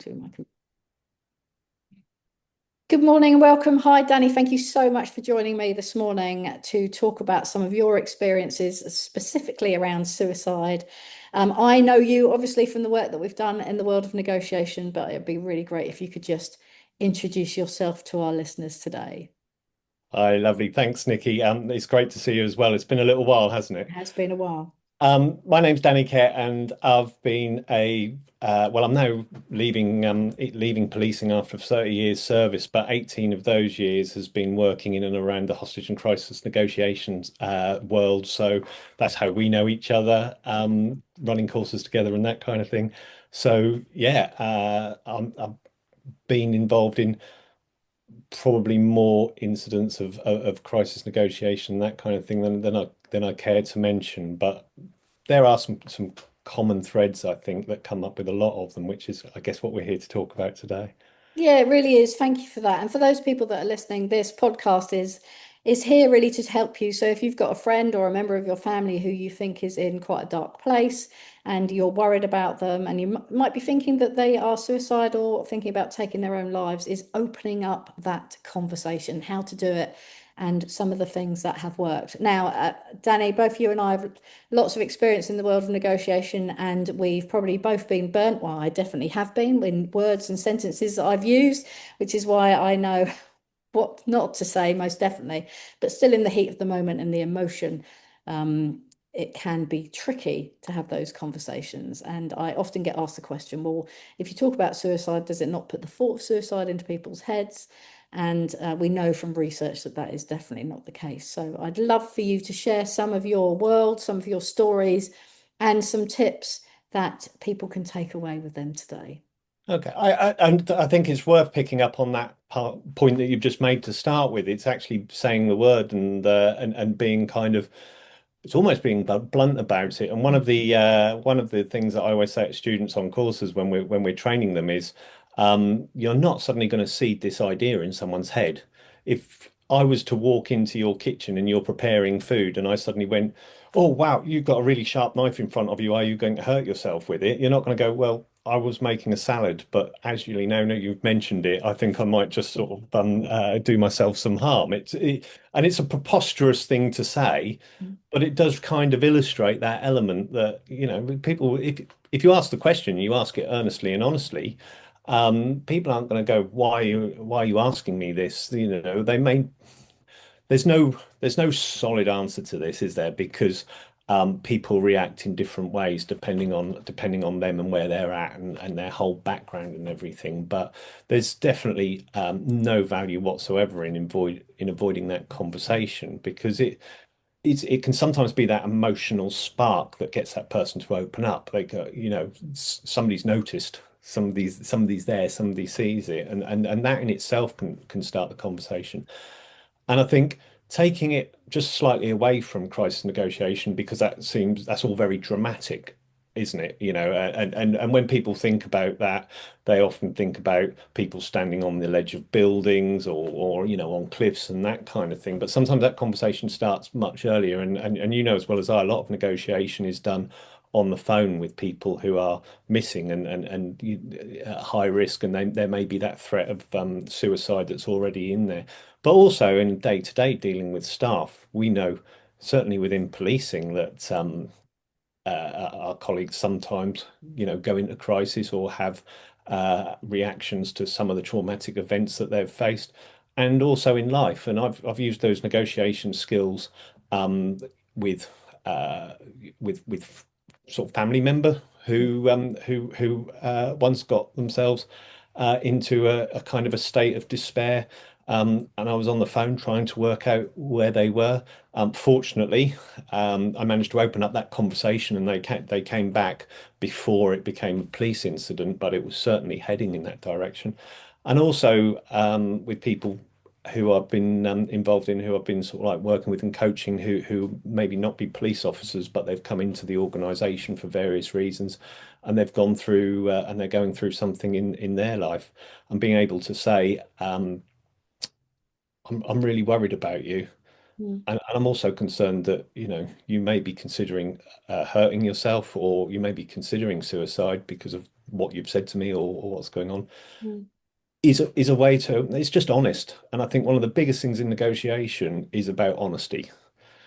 to my Good morning and welcome. Hi, Danny. Thank you so much for joining me this morning to talk about some of your experiences, specifically around suicide. I know you obviously from the work that we've done in the world of negotiation, but it'd be really great if you could just introduce yourself to our listeners today. Hi, lovely. Thanks, Nicky. It's great to see you as well. It's been a little while, hasn't It it? has been a while. My name's Danny Kett, and I've been I'm now leaving policing after 30 years service, but 18 of those years has been working in and around the hostage and crisis negotiations world. So that's how we know each other, running courses together and that kind of thing. So yeah, I've been involved in probably more incidents of crisis negotiation, that kind of thing than I care to mention. But there are some common threads I think that come up with a lot of them, which is I guess what we're here to talk about today. Yeah, it really is. Thank you for that. And for those people that are listening, this podcast is here really to help you. So if you've got a friend or a member of your family who you think is in quite a dark place and you're worried about them and you might be thinking that they are suicidal or thinking about taking their own lives, is opening up that conversation, how to do it, and some of the things that have worked. Now, Danny, both you and I have lots of experience in the world of negotiation, and we've probably both been burnt. Well, I definitely have been in words and sentences that I've used, which is why I know what not to say, most definitely. But still, in the heat of the moment and the emotion, it can be tricky to have those conversations. And I often get asked the question, well, if you talk about suicide, does it not put the thought of suicide into people's heads? And we know from research that that is definitely not the case. So I'd love for you to share some of your world, some of your stories, and some tips that people can take away with them today. Okay, I think it's worth picking up on that point that you've just made to start with. It's actually saying the word and being kind of it's almost being blunt about it. And one of the things that I always say to students on courses when we're training them is you're not suddenly going to seed this idea in someone's head. If I was to walk into your kitchen and you're preparing food and I suddenly went, "Oh wow, you've got a really sharp knife in front of you. Are you going to hurt yourself with it?" You're not going to go, "Well, I was making a salad, but as you know, now you've mentioned it, I think I might just sort of do myself some harm." And it's a preposterous thing to say, but it does kind of illustrate that element that, people, if you ask the question, you ask it earnestly and honestly, people aren't going to go, why are you asking me this? They may, there's no solid answer to this, is there? Because people react in different ways depending on them and where they're at and their whole background and everything. But there's definitely no value whatsoever in avoiding that conversation because it can sometimes be that emotional spark that gets that person to open up. Like, somebody's noticed, somebody's there, somebody sees it, and that in itself can start the conversation. And I think taking it just slightly away from crisis negotiation, because that's all very dramatic, isn't it? And when people think about that, they often think about people standing on the ledge of buildings or on cliffs and that kind of thing. But sometimes that conversation starts much earlier, and as well as I, a lot of negotiation is done on the phone with people who are missing and at high risk, and there may be that threat of suicide that's already in there. But also in day-to-day dealing with staff, we know certainly within policing that our colleagues sometimes, go into crisis or have reactions to some of the traumatic events that they've faced, and also in life. And I've used those negotiation skills um, with uh, with sort of family member who once got themselves into a kind of a state of despair. And I was on the phone trying to work out where they were. Fortunately, I managed to open up that conversation, and they came back before it became a police incident, but it was certainly heading in that direction. And also with people who I've been involved in, who I've been sort of like working with and coaching, who maybe not be police officers, but they've come into the organisation for various reasons, and they've gone through and they're going through something in their life, and being able to say, I'm really worried about you. Mm. And I'm also concerned that, you may be considering hurting yourself, or you may be considering suicide because of what you've said to me or what's going on, Mm. is a way to, it's just honest. And I think one of the biggest things in negotiation is about honesty.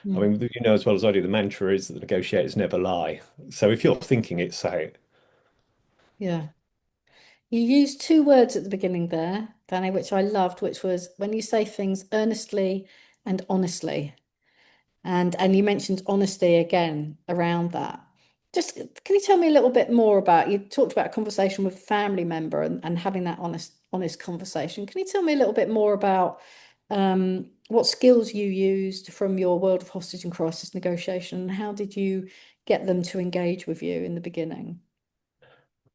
I Mm. mean, you know as well as I do, the mantra is that the negotiators never lie. So if you're thinking it, say it. Yeah. You used two words at the beginning there, Danny, which I loved, which was when you say things earnestly and honestly. And you mentioned honesty again around that. Just can you tell me a little bit more about, you talked about a conversation with a family member and having that honest conversation. Can you tell me a little bit more about what skills you used from your world of hostage and crisis negotiation, and how did you get them to engage with you in the beginning?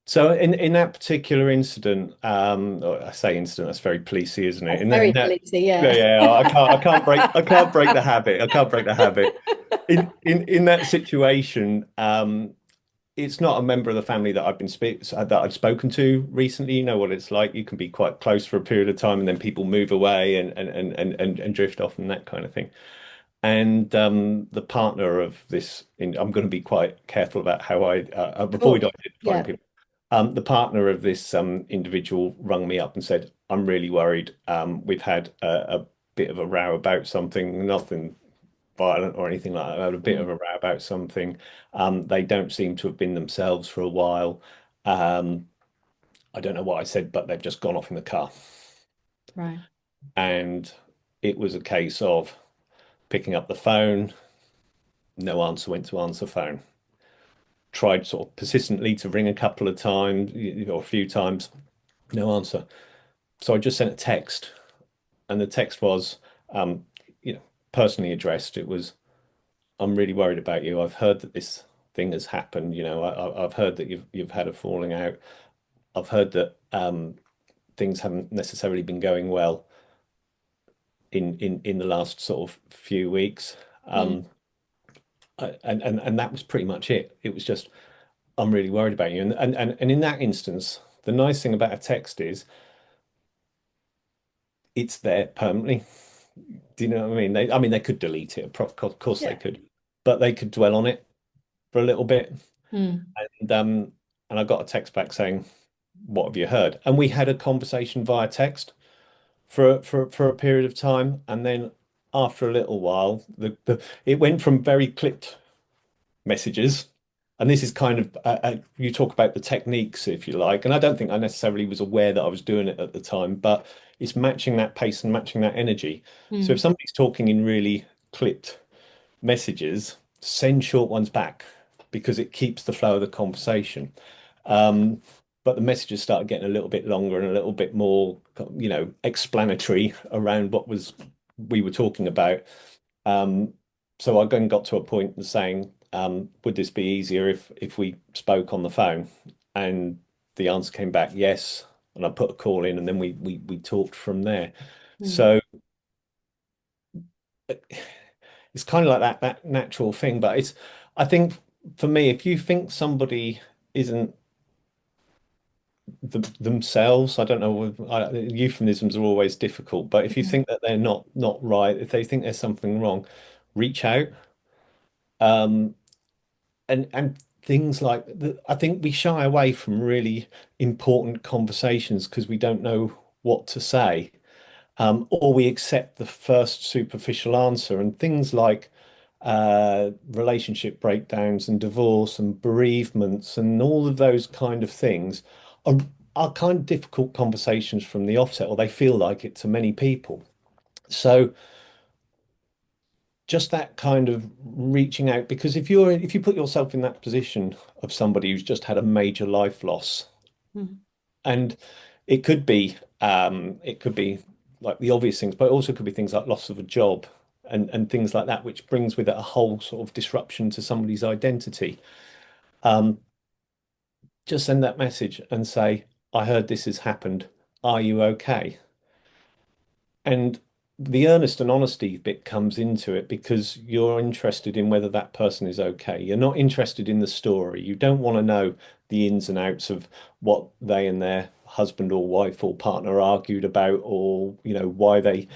So in that particular incident, or I say incident, that's very policey, isn't it? That's very In that, policey, yeah, yeah. yeah, I can't break the habit. I can't break the habit. In that situation, it's not a member of the family that I've spoken to recently. You know what it's like. You can be quite close for a period of time, and then people move away and drift off and that kind of thing. And the partner of this, I'm going to be quite careful about how I Of avoid course. identifying Yeah. people. The partner of this individual rung me up and said, "I'm really worried. We've had a bit of a row about something, nothing violent or anything like that. I had a bit of Mm. a row about something. They don't seem to have been themselves for a while. Um, I don't know what I said, but they've just gone off in the car." Right. And it was a case of picking up the phone, no answer, went to answer phone. Tried sort of persistently to ring a couple of times, or a few times, no answer. So I just sent a text, and the text was, um, you know, personally addressed. It was, "I'm really worried about you. I've heard that this thing has happened. I've heard that you've had a falling out. I've heard that things haven't necessarily been going well in the last sort of few weeks." Mm. Um, and that was pretty much it. It was just, "I'm really worried about you." And in that instance, the nice thing about a text is it's there permanently. Do you know what I mean? I mean, they could delete it. Of course they Yeah. could, but they could dwell on it for a little bit. Mm. And um, and I got a text back saying, "What have you heard?" And we had a conversation via text for a period of time, and then after a little while, the it went from very clipped messages. And this is kind of, you talk about the techniques, if you like. And I don't think I necessarily was aware that I was doing it at the time, but it's matching that pace and matching that energy. So if Mm. somebody's talking in really clipped messages, send short ones back because it keeps the flow of the conversation. Um, but the messages started getting a little bit longer and a little bit more, explanatory around what was we were talking about. Um, so I then got to a point of saying, would this be easier if we spoke on the phone? And the answer came back, yes. And I put a call in, and then we talked from there. Mm. So it's kind of like that natural thing. But it's, I think for me, if you think somebody isn't themselves, I don't know, euphemisms are always difficult. But if you Mm. think that they're not right, if they think there's something wrong, reach out. Um, and things like that. I think we shy away from really important conversations because we don't know what to say, or we accept the first superficial answer. And things like relationship breakdowns and divorce and bereavements and all of those kind of things are are kind of difficult conversations from the offset, or they feel like it to many people. So just that kind of reaching out, because if you put yourself in that position of somebody who's just had a major life loss, Mm. and it could be like the obvious things, but it also could be things like loss of a job and things like that, which brings with it a whole sort of disruption to somebody's identity. um just send that message and say, "I heard this has happened, are you okay?" And the earnest and honesty bit comes into it because you're interested in whether that person is okay. You're not interested in the story. You don't want to know the ins and outs of what they and their husband or wife or partner argued about, or, why they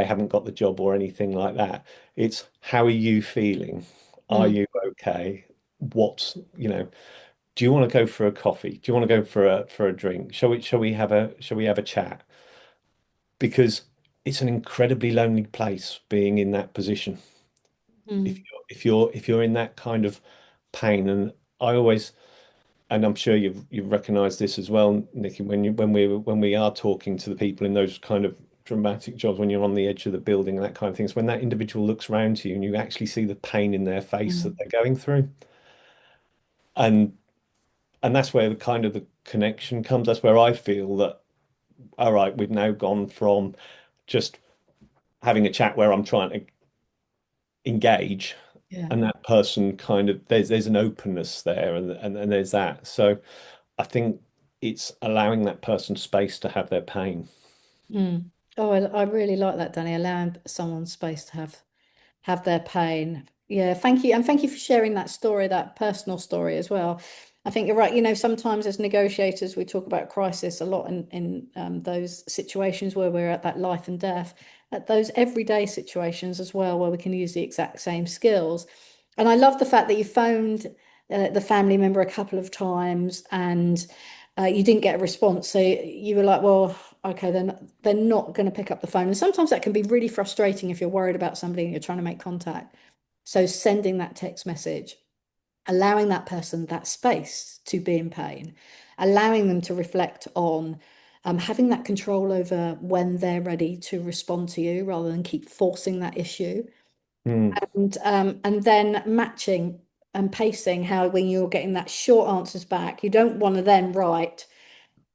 haven't got the job or anything like that. It's, how are you feeling? Are Mm. you okay? What's, you know, Do you want to go for a coffee? Do you want to go for a drink? Shall we have a chat? Because it's an incredibly lonely place being in that position. Mm, If you're in that kind of pain, and I always, and I'm sure you've recognized this as well, Nicky, when we are talking to the people in those kind of dramatic jobs, when you're on the edge of the building and that kind of things, when that individual looks around to you and you actually see the pain in their face that mm, they're going through, and that's where the kind of the connection comes. That's where I feel that, all right, we've now gone from just having a chat where I'm trying to engage, yeah. and that person kind of there's an openness there, and there's that. So I think it's allowing that person space to have their pain. Mm. Oh, I really like that, Danny, allowing someone space to have their pain. Yeah, thank you. And thank you for sharing that story, that personal story as well. I think you're right. Sometimes as negotiators, we talk about crisis a lot in those situations where we're at that life and death, at those everyday situations as well, where we can use the exact same skills. And I love the fact that you phoned the family member a couple of times and you didn't get a response. So you were like, well, okay, then they're not going to pick up the phone. And sometimes that can be really frustrating if you're worried about somebody and you're trying to make contact. So sending that text message, allowing that person that space to be in pain, allowing them to reflect on having that control over when they're ready to respond to you rather than keep forcing that issue. Mm, And then matching and pacing how when you're getting that short answers back, you don't want to then write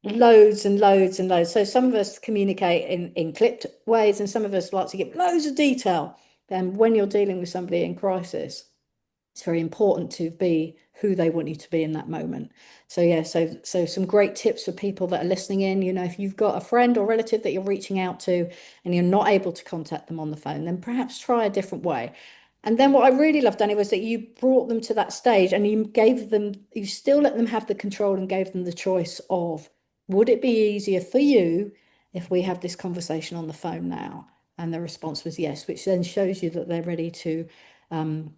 loads and loads and loads. So some of us communicate in clipped ways, and some of us like to give loads of detail. Then when you're dealing with somebody in crisis, it's very important to be who they want you to be in that moment. So yeah, so some great tips for people that are listening in. If you've got a friend or relative that you're reaching out to and you're not able to contact them on the phone, then perhaps try a different way. And then what I really loved, Danny, was that you brought them to that stage and you still let them have the control and gave them the choice of, would it be easier for you if we have this conversation on the phone now? And the response was yes, which then shows you that they're ready to um,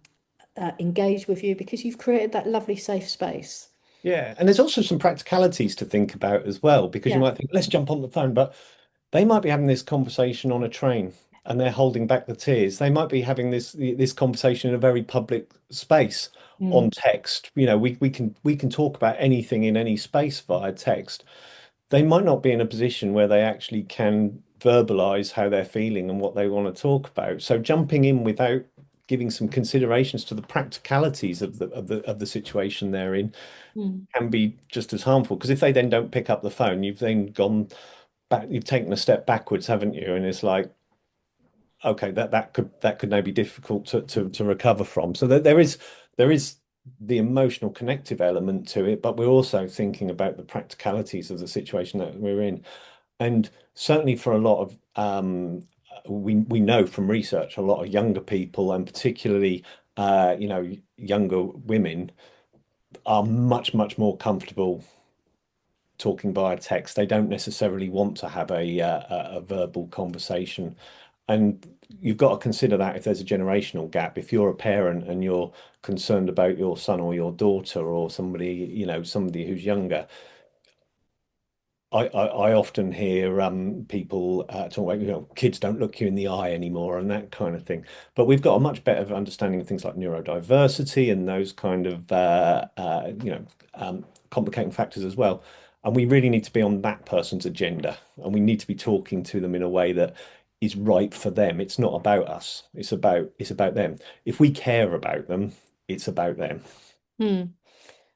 engage with you because you've created that lovely safe space. yeah, and there's also some practicalities to think about as well, because you Yeah. might think, let's jump on the phone, but they might be having this conversation on a train and they're holding back the tears. They might be having this conversation in a very public space Mm, on text. We can talk about anything in any space via text. They might not be in a position where they actually can verbalize how they're feeling and what they want to talk about. So jumping in without giving some considerations to the practicalities of the situation they're in mm, can be just as harmful. Because if they then don't pick up the phone, you've then gone back, you've taken a step backwards, haven't you? And it's like, okay, that could now be difficult to recover from. So there is the emotional connective element to it, but we're also thinking about the practicalities of the situation that we're in. And certainly for a lot of we know from research, a lot of younger people and particularly younger women are much more comfortable talking via text. They don't necessarily want to have a verbal conversation. And you've got to consider that if there's a generational gap, if you're a parent and you're concerned about your son or your daughter or somebody, somebody who's younger, I often hear people talk about, kids don't look you in the eye anymore and that kind of thing. But we've got a much better understanding of things like neurodiversity and those kind of complicating factors as well. And we really need to be on that person's agenda, and we need to be talking to them in a way that is right for them. It's not about us. It's about them. If we care about them, it's about them. mm.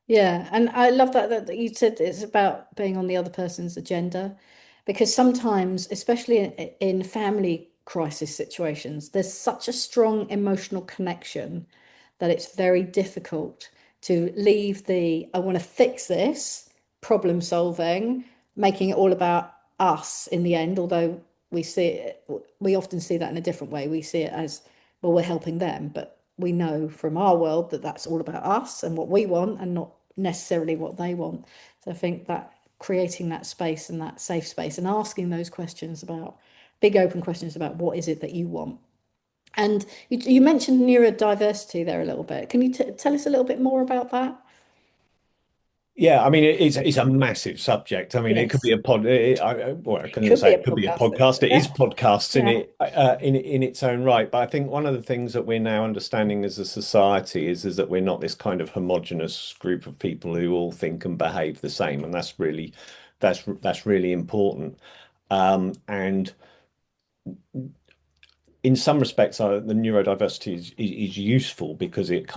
Yeah, and I love that you said it's about being on the other person's agenda, because sometimes, especially in family crisis situations, there's such a strong emotional connection that it's very difficult to leave the I want to fix this problem solving, making it all about us in the end, although we often see that in a different way. We see it as, well, we're helping them, but we know from our world that that's all about us and what we want and not necessarily what they want. So I think that creating that space and that safe space and asking those questions about big open questions about what is it that you want. And you mentioned neurodiversity there a little bit. Can you tell us a little bit more about that? Yeah, I mean it's a massive subject. I mean it could be Yes, a well, I it couldn't could say be a it could be a podcast. podcast. It is Yeah, podcasts yeah, in its own right. But I think one of the things that we're now understanding as a society is that we're not this kind of homogenous group of people who all think and behave the same, and that's really important. And in some respects, the neurodiversity is useful because it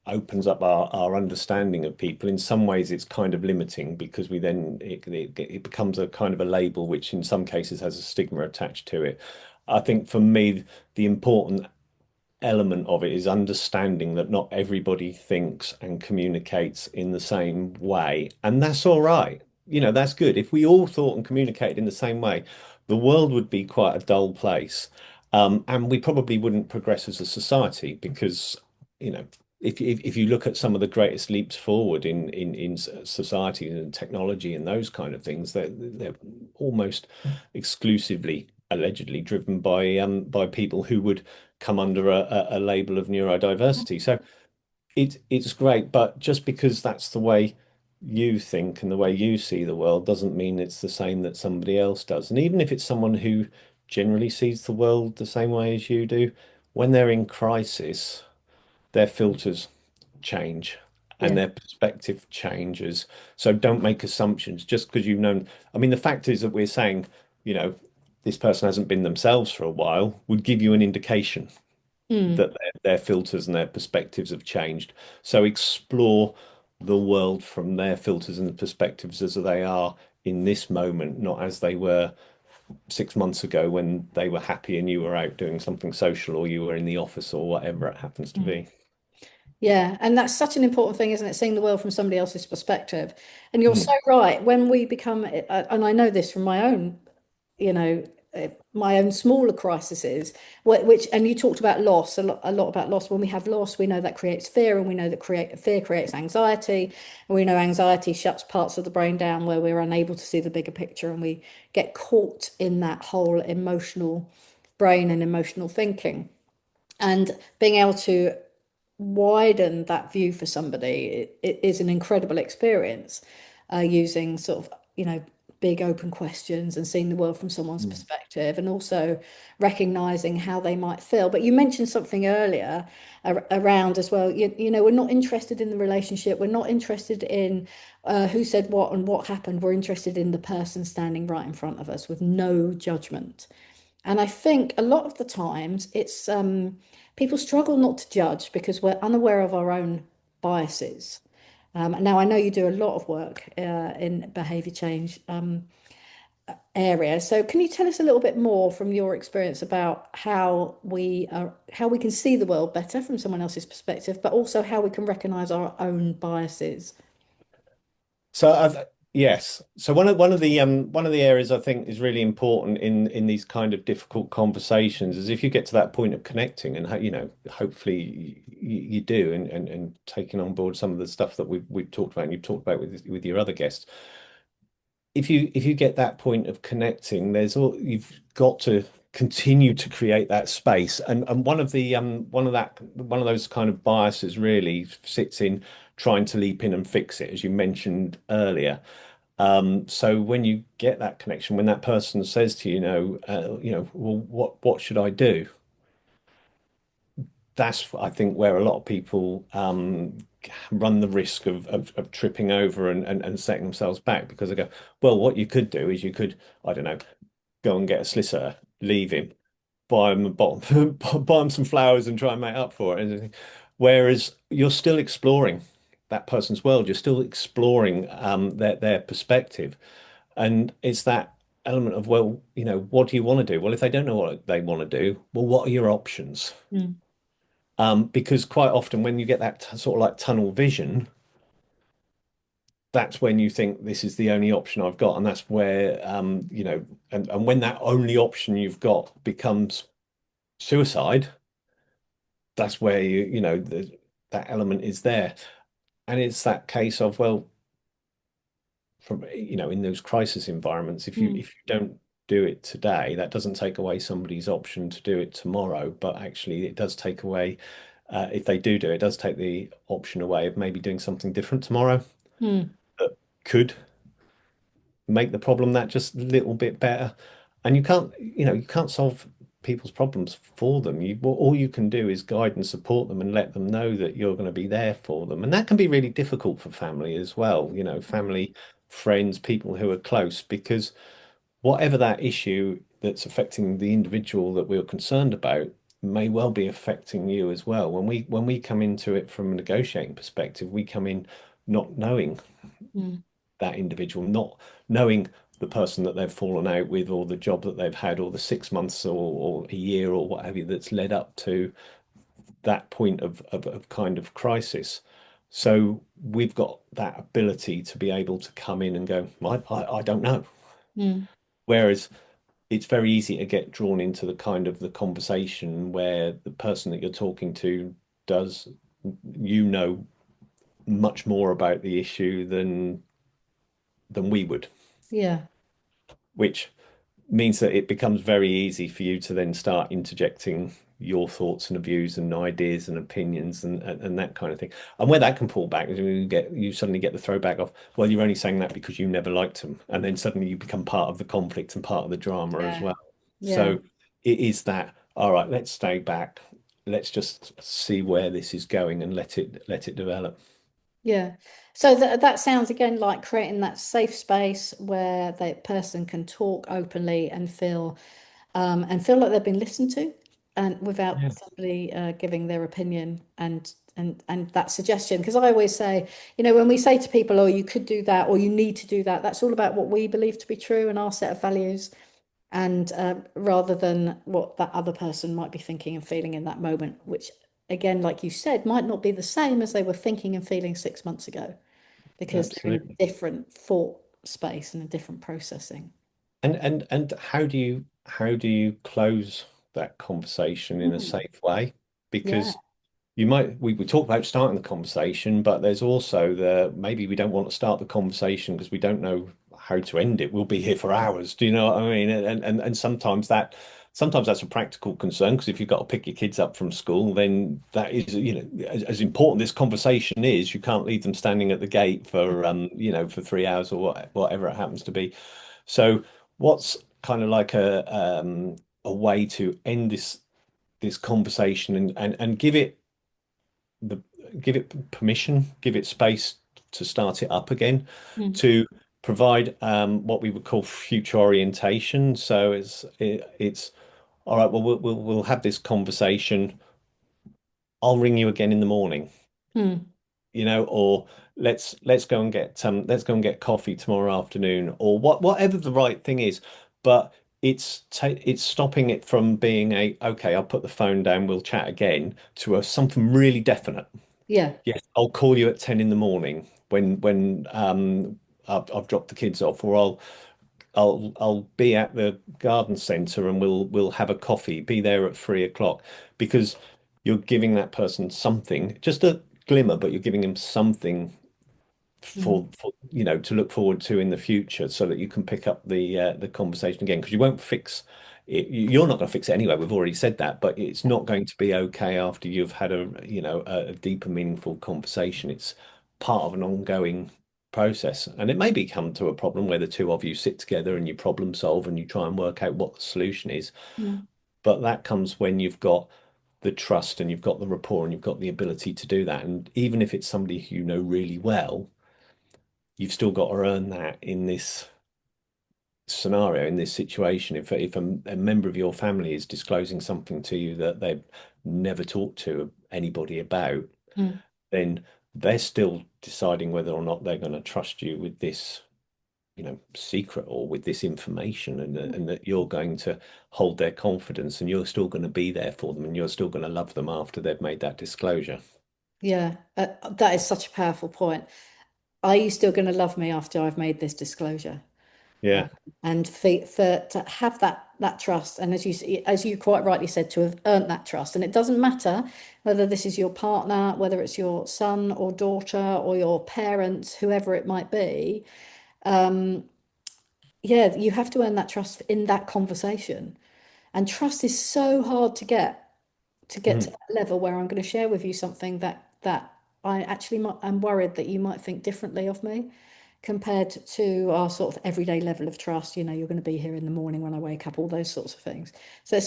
opens up our understanding of people. In some ways, it's kind of limiting because it becomes a kind of a label, which in some cases has a stigma attached to it. I think for me, the important element of it is understanding that not everybody thinks and communicates in the same way, and that's all right. That's good. If we all thought and communicated in the same way, the world would be quite a dull place, and we probably wouldn't progress as a society because, you know, if you look at some of the greatest leaps forward in society and technology and those kind of things, they're almost exclusively allegedly driven by people who would come under a label of neurodiversity. So it's great, but just because that's the way you think and the way you see the world doesn't mean it's the same that somebody else does. And even if it's someone who generally sees the world the same way as you do, when they're in crisis, their filters change and yeah. their perspective changes. So don't make assumptions just because you've known. I mean, the fact is that we're saying, you know, this person hasn't been themselves for a while would give you an indication Mm. that their filters and their perspectives have changed. So explore the world from their filters and perspectives as they are in this moment, not as they were 6 months ago when they were happy and you were out doing something social or you were in the office or whatever it happens to Mm. be. Yeah, and that's such an important thing, isn't it? Seeing the world from somebody else's perspective. And you're so Mm. right. When we become, and I know this from my own, you know, my own smaller crises, which, and you talked about loss, a lot about loss. When we have loss, we know that creates fear, and we know that fear creates anxiety, and we know anxiety shuts parts of the brain down where we're unable to see the bigger picture, and we get caught in that whole emotional brain and emotional thinking. And being able to widen that view for somebody, it is an incredible experience, using sort of, big open questions and seeing the world from someone's Mm. perspective, and also recognizing how they might feel. But you mentioned something earlier around as well. We're not interested in the relationship. We're not interested in who said what and what happened. We're interested in the person standing right in front of us with no judgment. And I think a lot of the times it's people struggle not to judge because we're unaware of our own biases. Now, I know you do a lot of work in behavior change area. So, can you tell us a little bit more from your experience about how we can see the world better from someone else's perspective, but also how we can recognize our own biases? So yes. So one of the areas I think is really important in these kind of difficult conversations is if you get to that point of connecting and hopefully you do and taking on board some of the stuff that we've talked about and you've talked about with your other guests. If you get that point of connecting, you've got to continue to create that space. And one of those kind of biases really sits in trying to leap in and fix it, as you mentioned earlier. So when you get that connection, when that person says to you, well, what should I do? That's, I think, where a lot of people run the risk of tripping over and setting themselves back because they go, well, what you could do is you could, I don't know, go and get a solicitor, leave him, buy him a bottom, buy him some flowers and try and make up for it. Whereas you're still exploring that person's world, you're still exploring their perspective. And it's that element of, well, what do you want to do? Well, if they don't know what they want to do, well, what are your options? Mm. Because quite often when you get that sort of like tunnel vision, that's when you think this is the only option I've got. And that's where, and when that only option you've got becomes suicide, that's where that element is there. And it's that case of, well, in those crisis environments, if you don't do it today, that doesn't take away somebody's option to do it tomorrow, but actually it does take away, if they do it does take the option away of maybe doing something different tomorrow. Mm. that could make the problem that just a little bit better. And you can't solve people's problems for them. All you can do is guide and support them and let them know that you're going to be there for them. And that can be really difficult for family as well, family, friends, people who are close, because whatever that issue that's affecting the individual that we're concerned about may well be affecting you as well. When we come into it from a negotiating perspective, we come in not knowing Mm. that individual, not knowing the person that they've fallen out with, or the job that they've had, or the 6 months or a year or what have you that's led up to that point of kind of crisis. So we've got that ability to be able to come in and go, I don't know. Mm. Whereas it's very easy to get drawn into the kind of the conversation where the person that you're talking to does, much more about the issue than we would, Yeah. which means that it becomes very easy for you to then start interjecting your thoughts and views and ideas and opinions and that kind of thing. And where that can pull back is when you suddenly get the throwback of, well, you're only saying that because you never liked them. And then suddenly you become part of the conflict and part of the drama as Yeah. well. Yeah. So it is that, all right, let's stay back. Let's just see where this is going and let it develop. Yeah. So that sounds again like creating that safe space where the person can talk openly and feel like they've been listened to, and Yeah, without somebody giving their opinion and that suggestion. Because I always say, when we say to people, "Oh, you could do that," or "You need to do that," that's all about what we believe to be true and our set of values, and rather than what that other person might be thinking and feeling in that moment, which again, like you said, might not be the same as they were thinking and feeling 6 months ago, because they're in a absolutely. different thought space and a different processing. And how do you close that conversation in a Mm. safe way? Yeah. Because we talk about starting the conversation, but there's also the maybe we don't want to start the conversation because we don't know how to end it. We'll be here for hours. Do you know what I mean? And sometimes that's a practical concern, because if you've got to pick your kids up from school, then that is, as important this conversation is, you can't leave them standing at the gate for 3 hours or whatever it happens to be. So what's kind of like a way to end this conversation and the give it permission, give it space to start it up again, Mm. to provide what we would call future orientation. So it's all right. Well, we'll have this conversation. I'll ring you again in the morning, Mm. or let's go and get coffee tomorrow afternoon, or whatever the right thing is. But it's stopping it from being okay, I'll put the phone down, we'll chat again, to something really definite. Yeah. Yes, I'll call you at 10 in the morning when I've dropped the kids off, or I'll be at the garden centre and we'll have a coffee, be there at 3 o'clock, because you're giving that person something, just a glimmer, but you're giving them something Mm. to look forward to in the future, so that you can pick up the conversation again, because you won't fix it. You're not going to fix it anyway. We've already said that, but it's not going to be okay after you've had a deeper, meaningful conversation. It's part of an ongoing process, and it may become to a problem where the two of you sit together and you problem solve and you try and work out what the solution is. Mm. But that comes when you've got the trust and you've got the rapport and you've got the ability to do that. And even if it's somebody who you know really well, you've still got to earn that in this scenario, in this situation. If a member of your family is disclosing something to you that they've never talked to anybody about, Mm. then they're still deciding whether or not they're going to trust you with this, secret, or with this information, and that you're going to hold their confidence, and you're still going to be there for them, and you're still going to love them after they've made that disclosure. Yeah. That is such a powerful point. Are you still going to love me after I've made this disclosure? Uh, Yeah. and for to have that trust, and as you quite rightly said, to have earned that trust, and it doesn't matter whether this is your partner, whether it's your son or daughter or your parents, whoever it might be. Yeah, you have to earn that trust in that conversation, and trust is so hard to get to Mm. that level where I'm going to share with you something that I actually am worried that you might think differently of me compared to our sort of everyday level of trust. You know, you're going to be here in the morning when I wake up, all those sorts of things. So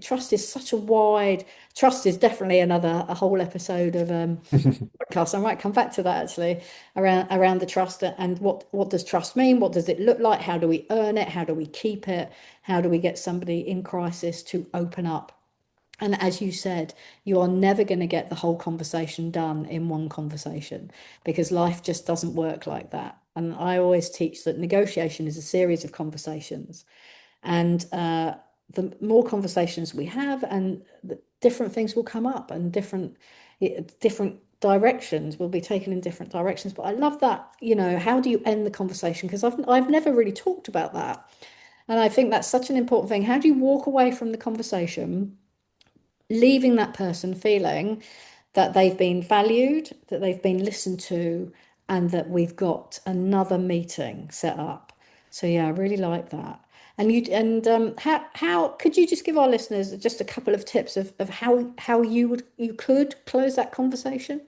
trust is such a wide, trust is definitely a whole episode of podcast. I might come back to that actually around the trust and what does trust mean? What does it look like? How do we earn it? How do we keep it? How do we get somebody in crisis to open up? And as you said, you are never going to get the whole conversation done in one conversation because life just doesn't work like that. And I always teach that negotiation is a series of conversations. And the more conversations we have, and the different things will come up, and different directions will be taken in different directions. But I love that, you know, how do you end the conversation? Because I've never really talked about that. And I think that's such an important thing. How do you walk away from the conversation, leaving that person feeling that they've been valued, that they've been listened to, and that we've got another meeting set up. So yeah, I really like that. And how could you just give our listeners just a couple of tips of how you could close that conversation?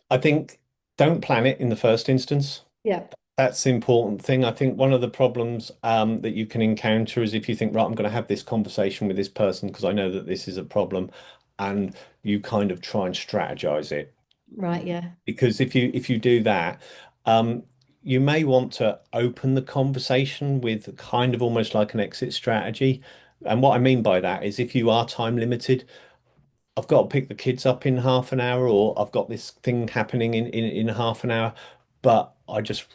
I think don't plan it in the first instance. Yeah, That's the important thing. I think one of the problems that you can encounter is if you think, right, I'm going to have this conversation with this person because I know that this is a problem, and you kind of try and strategize it. right, yeah. Because if you do that, um, you may want to open the conversation with kind of almost like an exit strategy. And what I mean by that is if you are time limited, I've got to pick the kids up in half an hour, or I've got this thing happening in half an hour, but I just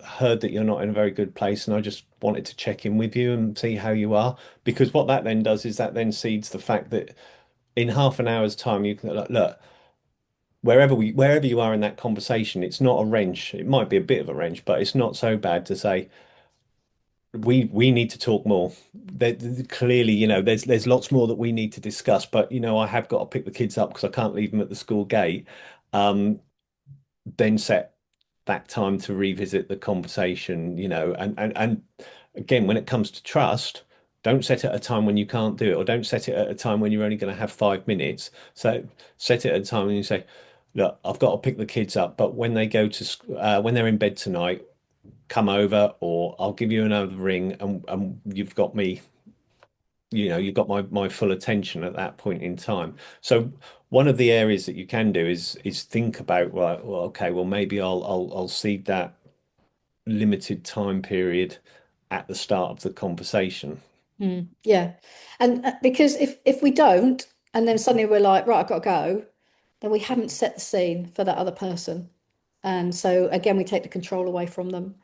heard that you're not in a very good place, and I just wanted to check in with you and see how you are. Because what that then does is that then seeds the fact that in half an hour's time, you can like, look, wherever you are in that conversation, it's not a wrench. It might be a bit of a wrench, but it's not so bad to say, we need to talk more. Clearly, there's lots more that we need to discuss, but I have got to pick the kids up because I can't leave them at the school gate. Um, then set that time to revisit the conversation, and again, when it comes to trust, don't set it at a time when you can't do it, or don't set it at a time when you're only going to have 5 minutes. So set it at a time when you say, look, I've got to pick the kids up, but when they go when they're in bed tonight, come over, or I'll give you another ring, and you've got me, you've got my full attention at that point in time. So one of the areas that you can do is think about, right, well, okay, well, maybe I'll seed that limited time period at the start of the conversation. Yeah. And because if we don't, and then suddenly we're like, right, I've got to go, then we haven't set the scene for that other person. And so again, we take the control away from them,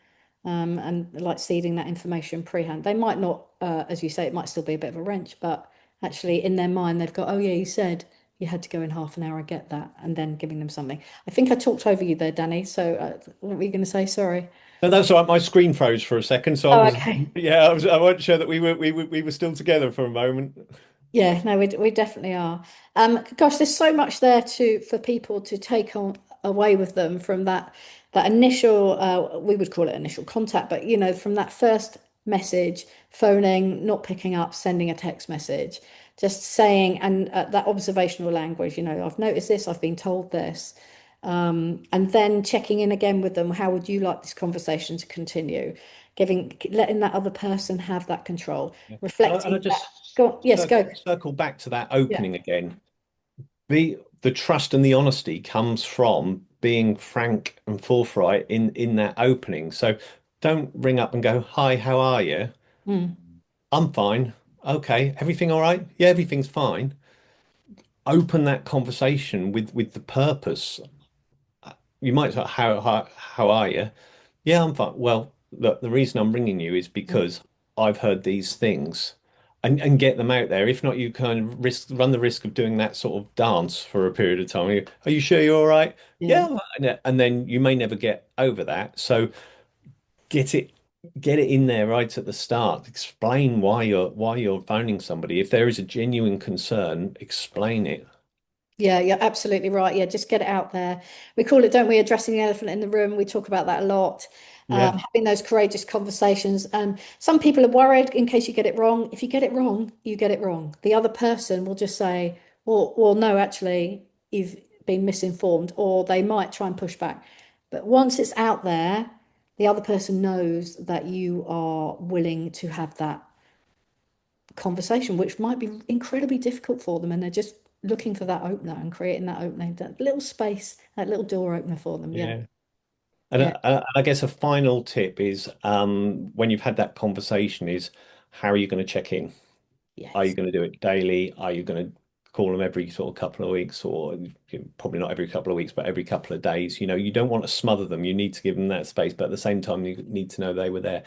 and like seeding that information pre-hand. They might not, as you say, it might still be a bit of a wrench, but actually in their mind, they've got, oh yeah, you said you had to go in half an hour, I get that, and then giving them something. I think I talked over you there, Danny. So what were you going to say? Sorry. No, that's all right. My screen froze for a second, so I Oh, was, okay. yeah, I wasn't sure that we were still together for a moment. Yeah, no, we definitely are. Gosh, there's so much there for people to take on away with them from that initial, we would call it initial contact, but from that first message, phoning, not picking up, sending a text message, just saying, and that observational language. I've noticed this, I've been told this, and then checking in again with them. How would you like this conversation to continue? Letting that other person have that control, Yeah. And I reflecting back. just Go on. Yes, go. circle back to that Yeah. opening again. The trust and the honesty comes from being frank and forthright in that opening. So don't ring up and go, "Hi, how are you?" Mm, "I'm fine." "Okay, everything all right?" "Yeah, everything's fine." Open that conversation with the purpose. You might say, how are you?" "Yeah, I'm fine." "Well, look, the reason I'm ringing you is mm, because I've heard these things," and get them out there. If not, you kind of run the risk of doing that sort of dance for a period of time. "Are you sure you're all right?" yeah. "Yeah, I'm fine." And then you may never get over that. So get it get it in there right at the start. Explain why you're phoning somebody. If there is a genuine concern, explain it. Yeah, you're absolutely right. Yeah, just get it out there. We call it, don't we, addressing the elephant in the room. We talk about that a lot. Yeah. Having those courageous conversations. And some people are worried in case you get it wrong. If you get it wrong, you get it wrong. The other person will just say, or no, actually, you've been misinformed, or they might try and push back. But once it's out there, the other person knows that you are willing to have that conversation, which might be incredibly difficult for them, and they're just looking for that opener and creating that opening, that little space, that little door opener for them. Yeah, Yeah. yeah, And I guess a final tip is when you've had that conversation is how are you going to check in? Are you yes, going to do it daily? Are you going to call them every sort of couple of weeks, or probably not every couple of weeks, but every couple of days? You don't want to smother them. You need to give them that space, but at the same time, you need to know they were there.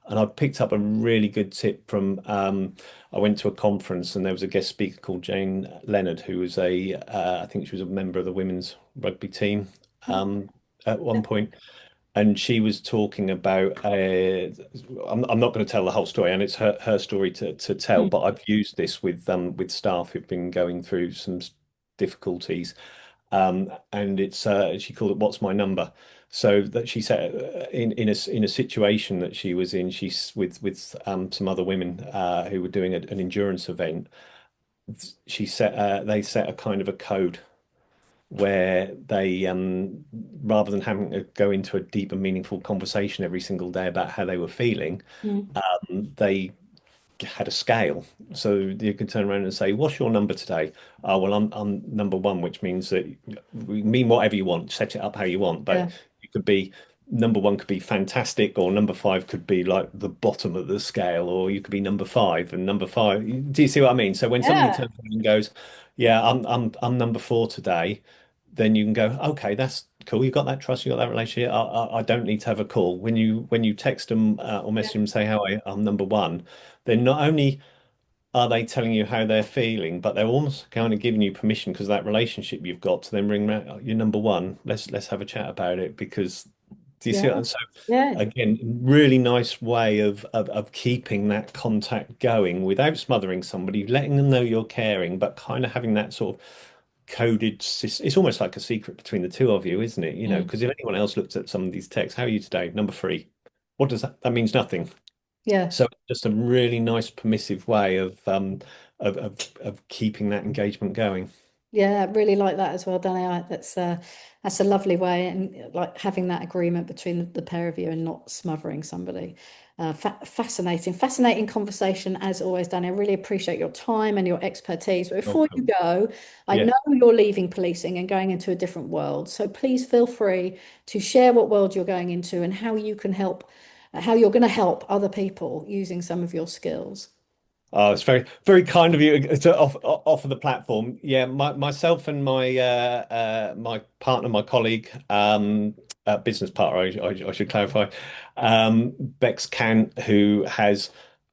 And I picked up a really good tip from I went to a conference and there was a guest speaker called Jane Leonard, who was I think she was a member of the women's rugby team at one point, and she was talking about I'm not going to tell the whole story, and it's her story to tell, mm, but I've used this with staff who've been going through some difficulties, and it's she called it "What's my number?" So that she said in a situation that she was in, she's with some other women who were doing an endurance event. She set they set a kind of a code where they rather than having to go into a deep and meaningful conversation every single day about how they were feeling, mm, they had a scale. So you can turn around and say, "What's your number today?" Oh, well, I'm number one, which means that we mean whatever you want, set it up how you want. But yeah, you could be number one could be fantastic, or number five could be like the bottom of the scale, or you could be number five, and number five. Do you see what I mean? So when somebody yeah, turns around and goes, "Yeah, I'm number four today," then you can go, "Okay, that's cool. You got that trust, you got that relationship. I don't need to have a call." When you text them or yeah, message them, say, "How I'm number one," then not only are they telling you how they're feeling, but they're almost kind of giving you permission because of that relationship you've got to then ring around, "Oh, you're number one. Let's have a chat about it." Because do you see yeah, what? So yeah, again, really nice way of keeping that contact going without smothering somebody, letting them know you're caring, but kind of having that sort of coded it's almost like a secret between the two of you, isn't it? mm, Because if anyone else looks at some of these texts, "How are you today? Number three." What does that means nothing. yeah. So just a really nice permissive way of keeping that engagement going. Yeah, I really like that as well, Danny. That's a lovely way, and like having that agreement between the pair of you and not smothering somebody. Fascinating conversation as always, Danny. I really appreciate your time and your expertise. But before you Welcome. go, I Yeah. know you're leaving policing and going into a different world. So please feel free to share what world you're going into and how you can help, how you're going to help other people using some of your skills. Oh, it's very, very kind of you to offer the platform. Yeah, myself and my partner, my colleague, business partner, I should clarify, Bex Kant, who has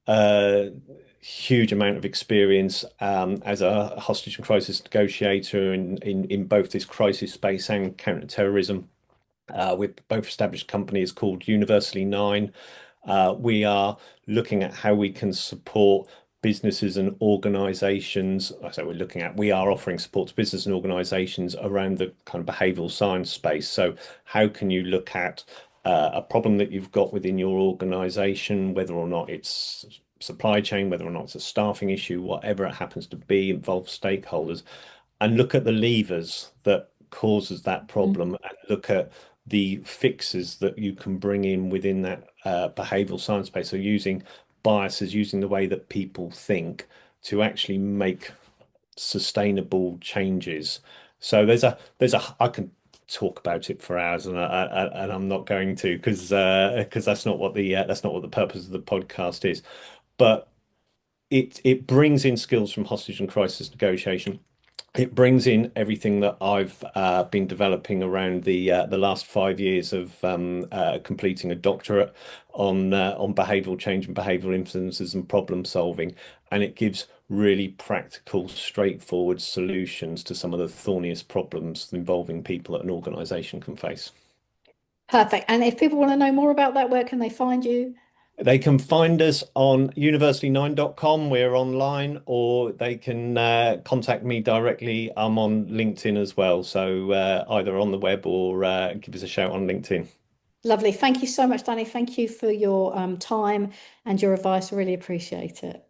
a huge amount of experience as a hostage and crisis negotiator in both this crisis space and counter-terrorism. With both established companies called Universally Nine. We are looking at how we can support businesses and organizations. So we are offering support to business and organizations around the kind of behavioral science space. So how can you look at a problem that you've got within your organization, whether or not it's supply chain, whether or not it's a staffing issue, whatever it happens to be, involve stakeholders, and look at the levers that causes that Mm, problem and look at the fixes that you can bring in within that behavioral science space. So using biases, using the way that people think to actually make sustainable changes. So I can talk about it for hours, and I'm not going to because that's not what the purpose of the podcast is. But it brings in skills from hostage and crisis negotiation. It brings in everything that I've been developing around the last 5 years of completing a doctorate on behavioural change and behavioural influences and problem solving, and it gives really practical, straightforward solutions to some of the thorniest problems involving people that an organisation can face. perfect. And if people want to know more about that, where can they find you? They can find us on university9.com. We're online, or they can contact me directly. I'm on LinkedIn as well. So either on the web or give us a shout on LinkedIn. Lovely. Thank you so much, Danny. Thank you for your time and your advice. I really appreciate it.